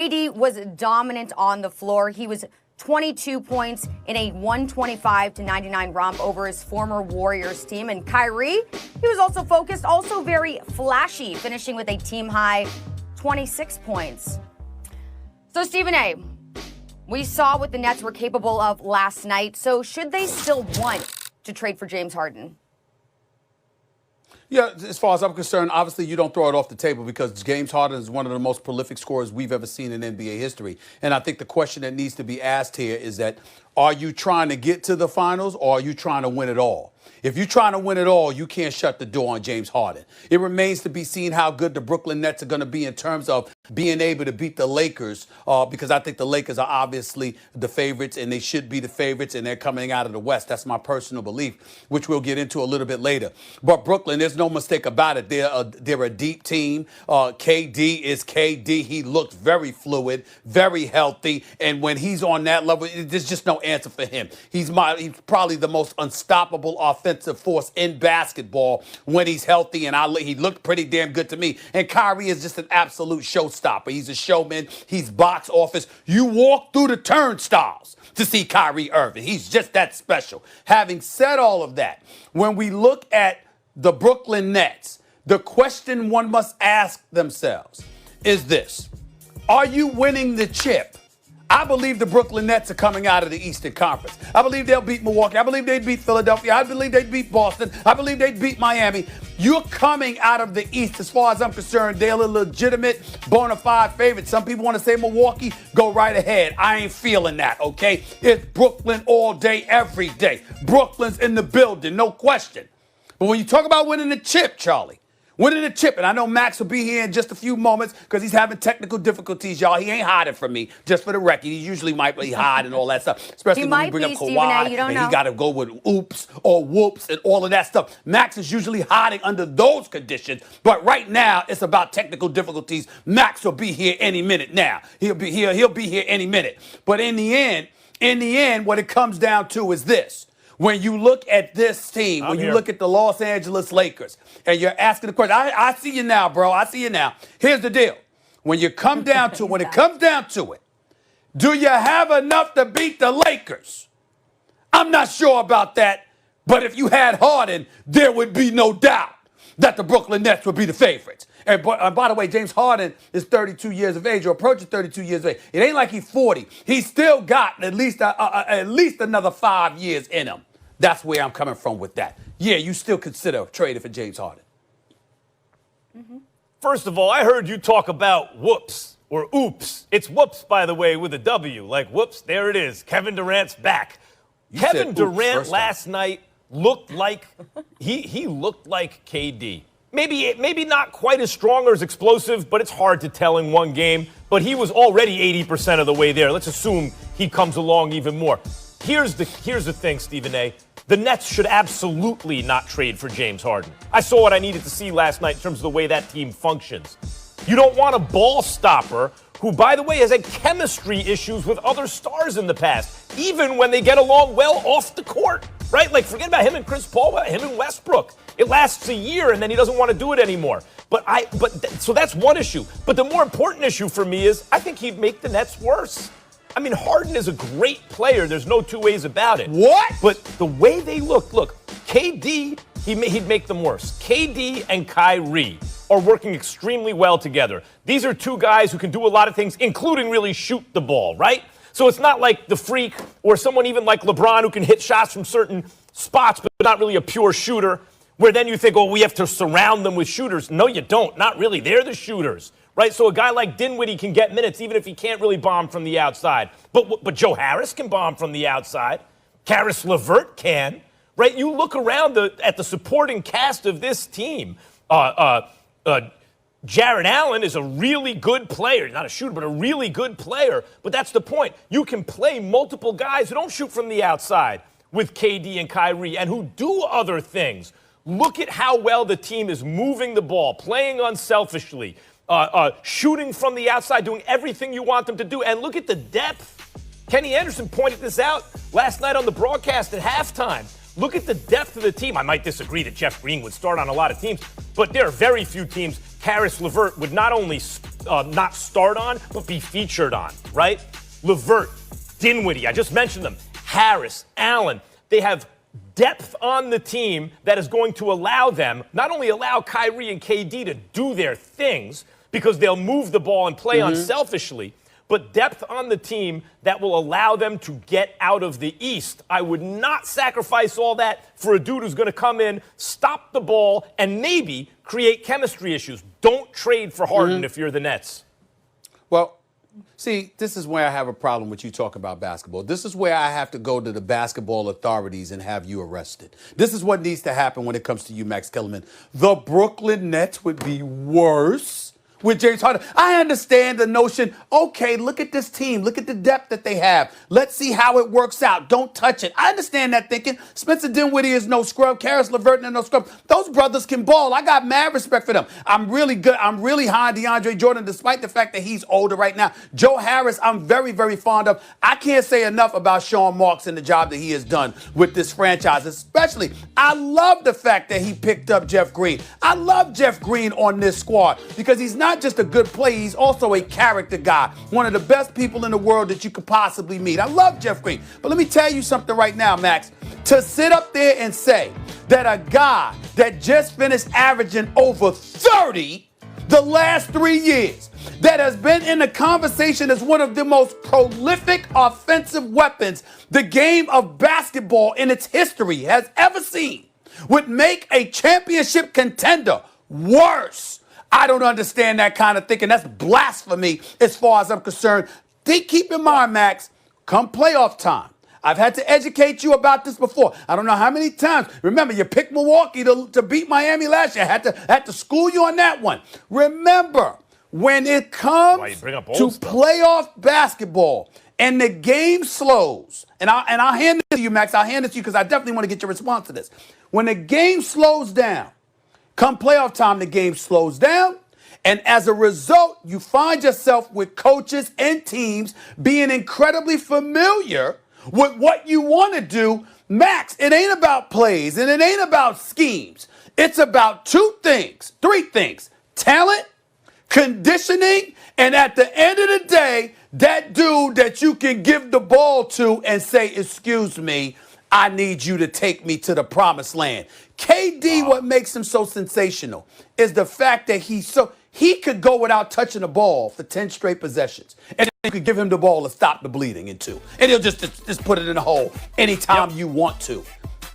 KD was dominant on the floor. He was 22 points in a 125-99 romp over his former Warriors team. And Kyrie, he was also focused, also very flashy, finishing with a team-high 26 points. So, Stephen A., we saw what the Nets were capable of last night. So should they still want to trade for James Harden? Yeah, as far as I'm concerned, obviously you don't throw it off the table because James Harden is one of the most prolific scorers we've ever seen in NBA history. And I think the question that needs to be asked here is that, are you trying to get to the finals or are you trying to win it all? If you're trying to win it all, you can't shut the door on James Harden. It remains to be seen how good the Brooklyn Nets are going to be in terms of being able to beat the Lakers, because I think the Lakers are obviously the favorites, and they should be the favorites, and they're coming out of the West. That's my personal belief, which we'll get into a little bit later. But Brooklyn, there's no mistake about it. They're a deep team. KD is KD. He looks very fluid, very healthy, and when he's on that level, there's just no answer for him. He's probably the most unstoppable offensive force in basketball when he's healthy, and he looked pretty damn good to me. And Kyrie is just an absolute showstopper. He's a showman. He's box office. You walk through the turnstiles to see Kyrie Irving. He's just that special. Having said all of that, when we look at the Brooklyn Nets, the question one must ask themselves is this: are you winning the chip? I believe the Brooklyn Nets are coming out of the Eastern Conference. I believe they'll beat Milwaukee. I believe they'd beat Philadelphia. I believe they'd beat Boston. I believe they'd beat Miami. You're coming out of the East, as far as I'm concerned. They're a legitimate, bona fide favorite. Some people want to say Milwaukee. Go right ahead. I ain't feeling that, okay? It's Brooklyn all day, every day. Brooklyn's in the building, no question. But when you talk about winning the chip, Charlie, winning the chip, and I know Max will be here in just a few moments because he's having technical difficulties, y'all. He ain't hiding from me, just for the record. He usually might be hiding and all that stuff, especially when we bring up Kawhi, and he got to go with oops or whoops and all of that stuff. Max is usually hiding under those conditions, but right now it's about technical difficulties. Max will be here any minute now. He'll be here any minute. But in the end, what it comes down to is this. When you look at this team, when you look at the Los Angeles Lakers, and you're asking the question, I see you now, bro. I see you now. Here's the deal. When it comes down to it, do you have enough to beat the Lakers? I'm not sure about that, but if you had Harden, there would be no doubt that the Brooklyn Nets would be the favorites. And by the way, James Harden is 32 years of age, or approaching 32 years of age. It ain't like he's 40. He's still got at least another 5 years in him. That's where I'm coming from with that. Yeah, you still consider trading for James Harden. Mm-hmm. First of all, I heard you talk about whoops or oops. It's whoops, by the way, with a W. Like, whoops, there it is. Kevin Durant's back. Kevin Durant last night looked like he looked like KD. Maybe not quite as strong or as explosive, but it's hard to tell in one game. But he was already 80% of the way there. Let's assume he comes along even more. Here's the thing, Stephen A. The Nets should absolutely not trade for James Harden. I saw what I needed to see last night in terms of the way that team functions. You don't want a ball stopper who, by the way, has had chemistry issues with other stars in the past, even when they get along well off the court, right? Like, forget about him and Chris Paul, him and Westbrook. It lasts a year, and then he doesn't want to do it anymore. So that's one issue. But the more important issue for me is I think he'd make the Nets worse. I mean, Harden is a great player. There's no two ways about it. What? But the way they look, KD, he'd make them worse. KD and Kyrie are working extremely well together. These are two guys who can do a lot of things, including really shoot the ball, right? So it's not like the freak or someone even like LeBron who can hit shots from certain spots but not really a pure shooter, where then you think, oh, we have to surround them with shooters. No, you don't. Not really. They're the shooters. Right, so a guy like Dinwiddie can get minutes even if he can't really bomb from the outside. But Joe Harris can bomb from the outside. Karis LeVert can. Right, you look around at the supporting cast of this team. Jared Allen is a really good player. Not a shooter, but a really good player. But that's the point. You can play multiple guys who don't shoot from the outside with KD and Kyrie and who do other things. Look at how well the team is moving the ball, playing unselfishly. Shooting from the outside, doing everything you want them to do. And look at the depth. Kenny Anderson pointed this out last night on the broadcast at halftime. Look at the depth of the team. I might disagree that Jeff Green would start on a lot of teams, but there are very few teams Karis LeVert would not only not start on, but be featured on, right? LeVert, Dinwiddie, I just mentioned them. Harris, Allen, they have depth on the team that is going to allow them, not only allow Kyrie and KD to do their things because they'll move the ball and play unselfishly, but depth on the team that will allow them to get out of the East. I would not sacrifice all that for a dude who's going to come in, stop the ball, and maybe create chemistry issues. Don't trade for Harden if you're the Nets. Well, see, this is where I have a problem with you talking about basketball. This is where I have to go to the basketball authorities and have you arrested. This is what needs to happen when it comes to you, Max Kellerman. The Brooklyn Nets would be worse with James Harden. I understand the notion, okay, look at this team. Look at the depth that they have. Let's see how it works out. Don't touch it. I understand that thinking. Spencer Dinwiddie is no scrub. Karis LeVert is no scrub. Those brothers can ball. I got mad respect for them. I'm really good. I'm really high on DeAndre Jordan, despite the fact that he's older right now. Joe Harris, I'm very, very fond of. I can't say enough about Sean Marks and the job that he has done with this franchise, especially. I love the fact that he picked up Jeff Green. I love Jeff Green on this squad because he's not just a good player, he's also a character guy. One of the best people in the world that you could possibly meet. I love Jeff Green. But let me tell you something right now, Max. To sit up there and say that a guy that just finished averaging over 30 the last 3 years, that has been in the conversation as one of the most prolific offensive weapons the game of basketball in its history has ever seen, would make a championship contender worse. I don't understand that kind of thinking. That's blasphemy as far as I'm concerned. Keep in mind, Max, come playoff time. I've had to educate you about this before. I don't know how many times. Remember, you picked Milwaukee to beat Miami last year. I had to school you on that one. Remember, when it comes to playoff basketball and the game slows, and I'll hand it to you, Max. I'll hand it to you because I definitely want to get your response to this. When the game slows down, come playoff time, the game slows down, and as a result, you find yourself with coaches and teams being incredibly familiar with what you want to do. Max, it ain't about plays, and it ain't about schemes. It's about three things: talent, conditioning, and at the end of the day, that dude that you can give the ball to and say, excuse me, I need you to take me to the promised land. KD, what makes him so sensational is the fact that he could go without touching the ball for 10 straight possessions. And you could give him the ball to stop the bleeding in 2. And he'll just put it in the hole anytime you want to.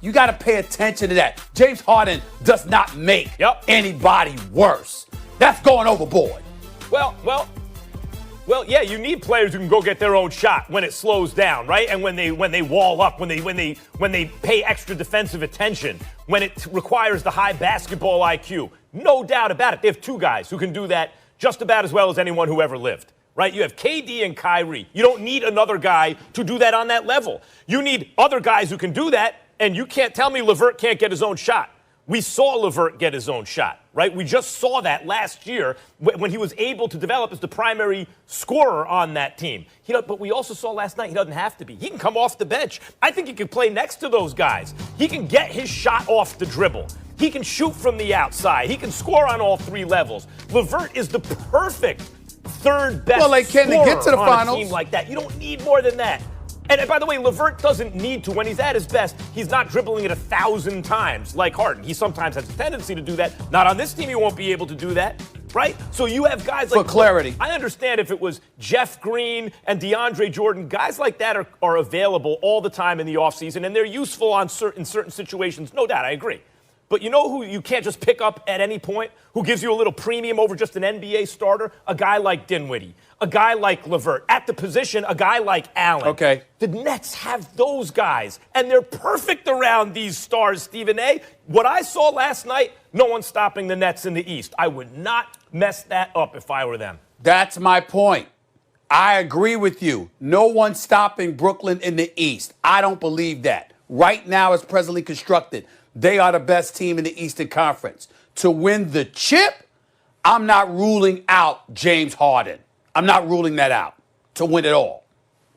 You got to pay attention to that. James Harden does not make anybody worse. That's going overboard. Well, yeah, you need players who can go get their own shot when it slows down, right? And when they wall up, when they pay extra defensive attention, when it requires the high basketball IQ. No doubt about it. They have 2 guys who can do that just about as well as anyone who ever lived, right? You have KD and Kyrie. You don't need another guy to do that on that level. You need other guys who can do that, and you can't tell me LeVert can't get his own shot. We saw LeVert get his own shot, right? We just saw that last year when he was able to develop as the primary scorer on that team. But we also saw last night he doesn't have to be. He can come off the bench. I think he can play next to those guys. He can get his shot off the dribble. He can shoot from the outside. He can score on all 3 levels. LeVert is the perfect third best can they get to the on finals? A team like that. You don't need more than that. And by the way, LeVert doesn't need to. When he's at his best, he's not dribbling it 1,000 times like Harden. He sometimes has a tendency to do that. Not on this team, he won't be able to do that, right? So you have guys like... For clarity. I understand if it was Jeff Green and DeAndre Jordan, guys like that are available all the time in the offseason, and they're useful in certain situations. No doubt, I agree. But you know who you can't just pick up at any point, who gives you a little premium over just an NBA starter? A guy like Dinwiddie, a guy like LeVert. At the position, a guy like Allen. Okay. The Nets have those guys, and they're perfect around these stars, Stephen A. What I saw last night, no one's stopping the Nets in the East. I would not mess that up if I were them. That's my point. I agree with you. No one's stopping Brooklyn in the East. I don't believe that. Right now, as presently constructed, they are the best team in the Eastern Conference. To win the chip, I'm not ruling out James Harden. I'm not ruling that out to win it all.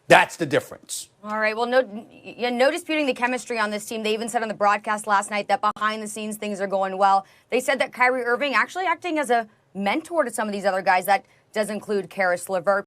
That's the difference. All right. Well, no disputing the chemistry on this team. They even said on the broadcast last night that behind the scenes things are going well. They said that Kyrie Irving actually acting as a mentor to some of these other guys, that does include Karis LeVert.